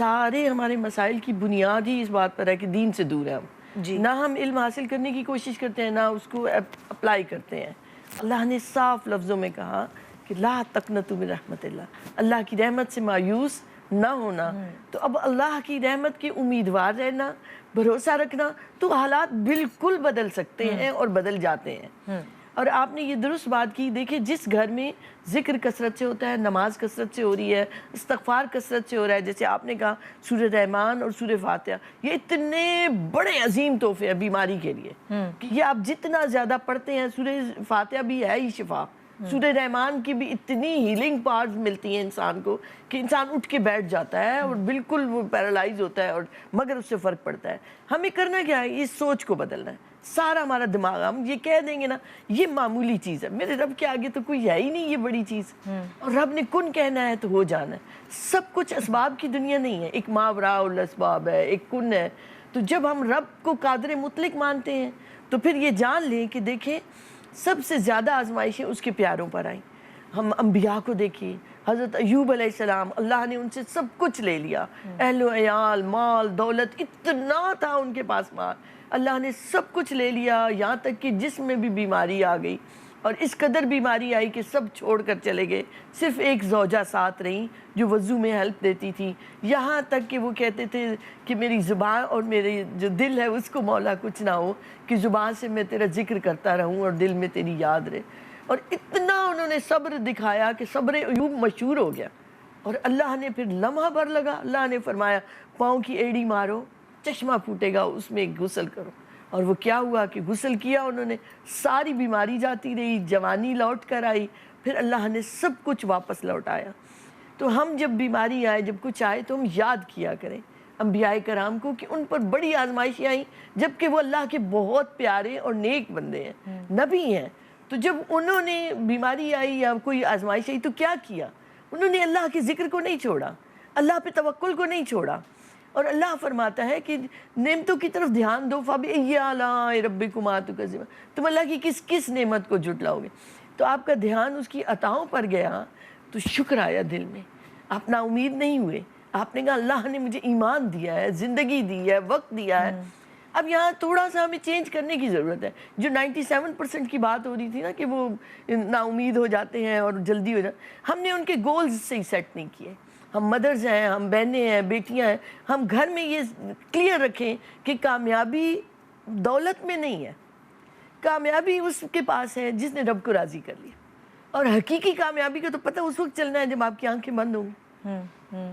سارے ہمارے مسائل کی بنیاد ہی اس بات پر ہے کہ دین سے دور ہے ہم جی نہ ہم علم حاصل کرنے کی کوشش کرتے ہیں نہ اس کو اپلائی کرتے ہیں. اللہ نے صاف لفظوں میں کہا کہ لا تقنطوا من رحمت اللہ کی رحمت سے مایوس نہ ہونا. تو اب اللہ کی رحمت کے امیدوار رہنا, بھروسہ رکھنا, تو حالات بالکل بدل سکتے ہیں اور بدل جاتے ہیں. اور آپ نے یہ درست بات کی. دیکھیں جس گھر میں ذکر کثرت سے ہوتا ہے, نماز کثرت سے ہو رہی ہے, استغفار کثرت سے ہو رہا ہے, جیسے آپ نے کہا سورہ رحمان اور سورہ فاتحہ, یہ اتنے بڑے عظیم تحفے ہیں بیماری کے لیے کہ یہ آپ جتنا زیادہ پڑھتے ہیں. سورہ فاتحہ بھی ہے ہی شفا, سورہ رحمان کی بھی اتنی ہیلنگ پاورز ملتی ہیں انسان کو کہ انسان اٹھ کے بیٹھ جاتا ہے اور بالکل وہ پیرالائز ہوتا ہے, اور مگر اس سے فرق پڑتا ہے. ہمیں کرنا کیا ہے, اس سوچ کو بدلنا ہے. سارا ہمارا دماغ, ہم یہ کہہ دیں گے نا یہ معمولی چیز ہے, میرے رب کے آگے تو کوئی ہے ہی نہیں یہ بڑی چیز, اور رب نے کن کہنا ہے تو ہو جانا ہے. سب کچھ اسباب کی دنیا نہیں ہے, ایک ماوراء الاسباب ہے, ایک کن ہے. تو جب ہم رب کو قادر مطلق مانتے ہیں تو پھر یہ جان لیں کہ دیکھیں سب سے زیادہ آزمائشیں اس کے پیاروں پر آئیں. ہم انبیاء کو دیکھیے, حضرت ایوب علیہ السلام, اللہ نے ان سے سب کچھ لے لیا, اہل و عیال, مال, دولت, اتنا تھا ان کے پاس مال, اللہ نے سب کچھ لے لیا, یہاں تک کہ جسم میں بھی بیماری آ گئی, اور اس قدر بیماری آئی کہ سب چھوڑ کر چلے گئے. صرف ایک زوجہ ساتھ رہیں جو وضو میں ہیلپ دیتی تھی, یہاں تک کہ وہ کہتے تھے کہ میری زبان اور میرے جو دل ہے اس کو مولا کچھ نہ ہو, کہ زبان سے میں تیرا ذکر کرتا رہوں اور دل میں تیری یاد رہے. اور اتنا انہوں نے صبر دکھایا کہ صبر ایوب مشہور ہو گیا. اور اللہ نے پھر لمحہ بھر لگا, اللہ نے فرمایا پاؤں کی ایڑی مارو, چشمہ پھوٹے گا, اس میں غسل کرو. اور وہ کیا ہوا کہ غسل کیا انہوں نے, ساری بیماری جاتی رہی, جوانی لوٹ کر آئی, پھر اللہ نے سب کچھ واپس لوٹایا. تو ہم جب بیماری آئے, جب کچھ آئے, تو ہم یاد کیا کریں انبیاء کرام کو کہ ان پر بڑی آزمائشیں آئیں, جبکہ وہ اللہ کے بہت پیارے اور نیک بندے ہیں, نبی ہیں. تو جب انہوں نے بیماری آئی یا کوئی آزمائش آئی تو کیا کیا, انہوں نے اللہ کے ذکر کو نہیں چھوڑا, اللہ پہ توکل کو نہیں چھوڑا. اور اللہ فرماتا ہے کہ نعمتوں کی طرف دھیان دو, فَبِأَيِّ آلَاءِ رَبِّكُمَا تُكَذِّبَانِ, تم اللہ کی کس کس نعمت کو جھٹلاؤ گے. تو آپ کا دھیان اس کی عطاؤں پر گیا تو شکر آیا دل میں, آپ نا امید نہیں ہوئے. آپ نے کہا اللہ نے مجھے ایمان دیا ہے, زندگی دی ہے, وقت دیا ہے. اب یہاں تھوڑا سا ہمیں چینج کرنے کی ضرورت ہے. جو 97% کی بات ہو رہی تھی نا کہ وہ نا امید ہو جاتے ہیں اور جلدی ہو جاتے, ہم نے ان کے گولز صحیح سیٹ نہیں کیے. ہم مدرز ہیں, ہم بہنیں ہیں, بیٹیاں ہیں, ہم گھر میں یہ کلیئر رکھیں کہ کامیابی دولت میں نہیں ہے, کامیابی اس کے پاس ہے جس نے رب کو راضی کر لیا. اور حقیقی کامیابی کا تو پتہ اس وقت چلنا ہے جب آپ کی آنکھیں بند ہوں گی,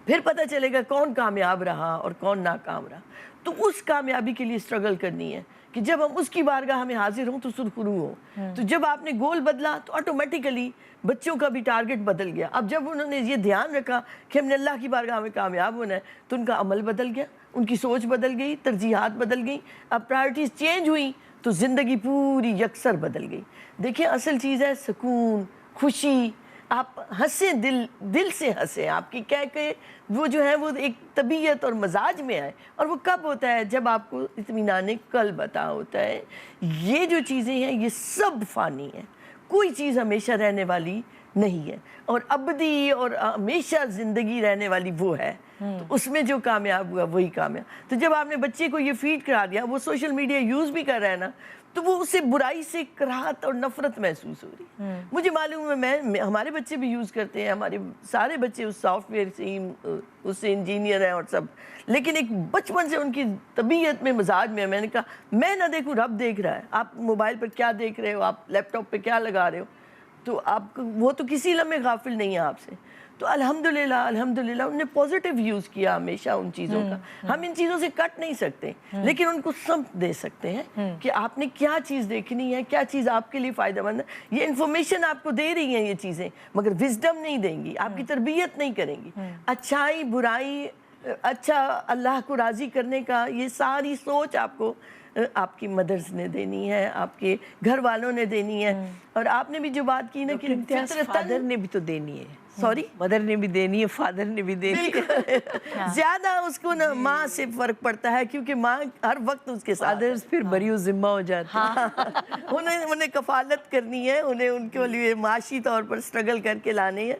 پھر پتہ چلے گا کون کامیاب رہا اور کون ناکام رہا. تو اس کامیابی کے لیے اسٹرگل کرنی ہے کہ جب ہم اس کی بارگاہ میں حاضر ہوں تو سرخرو ہوں. تو جب آپ نے گول بدلا تو آٹومیٹیکلی بچوں کا بھی ٹارگٹ بدل گیا. اب جب انہوں نے یہ دھیان رکھا کہ ہم نے اللہ کی بارگاہ میں کامیاب ہونا ہے تو ان کا عمل بدل گیا, ان کی سوچ بدل گئی, ترجیحات بدل گئیں, اب پرائرٹیز چینج ہوئیں تو زندگی پوری یکسر بدل گئی. دیکھیں اصل چیز ہے سکون, خوشی. آپ ہنسیں, دل سے ہنسیں, آپ کی کہہ کے وہ جو ہے وہ ایک طبیعت اور مزاج میں آئے. اور وہ کب ہوتا ہے, جب آپ کو اطمینان قلب عطا ہوتا ہے. یہ جو چیزیں ہیں یہ سب فانی ہیں, کوئی چیز ہمیشہ رہنے والی نہیں ہے, اور ابدی اور ہمیشہ زندگی رہنے والی وہ ہے. تو اس میں جو کامیاب ہوا وہی کامیاب. تو جب آپ نے بچے کو یہ فیڈ کرا دیا, وہ سوشل میڈیا یوز بھی کر رہا ہے نا, تو وہ اسے برائی سے کراہت اور نفرت محسوس ہو رہی ہے. مجھے معلوم ہے, ہمارے بچے بھی یوز کرتے ہیں, ہمارے سارے بچے اس سافٹ ویئر سے اس سے انجینئر ہیں اور سب, لیکن ایک بچپن سے ان کی طبیعت میں مزاج میں میں نے کہا میں نہ دیکھوں رب دیکھ رہا ہے. آپ موبائل پر کیا دیکھ رہے ہو, آپ لیپ ٹاپ پہ کیا لگا رہے ہو, تو آپ وہ تو کسی لمحے غافل نہیں ہے آپ سے. تو الحمدللہ انہوں نے پازیٹیو یوز کیا ہمیشہ ان چیزوں کا. ہم ان چیزوں سے کٹ نہیں سکتے, لیکن ان کو سمت دے سکتے ہیں کہ آپ نے کیا چیز دیکھنی ہے, کیا چیز آپ کے لیے فائدہ مند ہے. یہ انفارمیشن آپ کو دے رہی ہیں یہ چیزیں, مگر وزڈم نہیں دیں گی, آپ کی تربیت نہیں کریں گی. اچھائی برائی, اچھا اللہ کو راضی کرنے کا, یہ ساری سوچ آپ کو آپ کی مدرس نے دینی ہے, آپ کے گھر والوں نے دینی ہے. اور آپ نے بھی جو بات کی نا کہ فادر نے بھی تو دینی ہے, سوری مدر نے بھی دینی ہے, فادر نے بھی دینی ہے. زیادہ اس کو نا ماں سے فرق پڑتا ہے, کیونکہ ماں ہر وقت اس کے ساتھ, فادرز پھر بری ذمہ ہو جاتے ہیں. انہیں کفالت کرنی ہے, انہیں ان کے لیے معاشی طور پر سٹرگل کر کے لانے ہیں.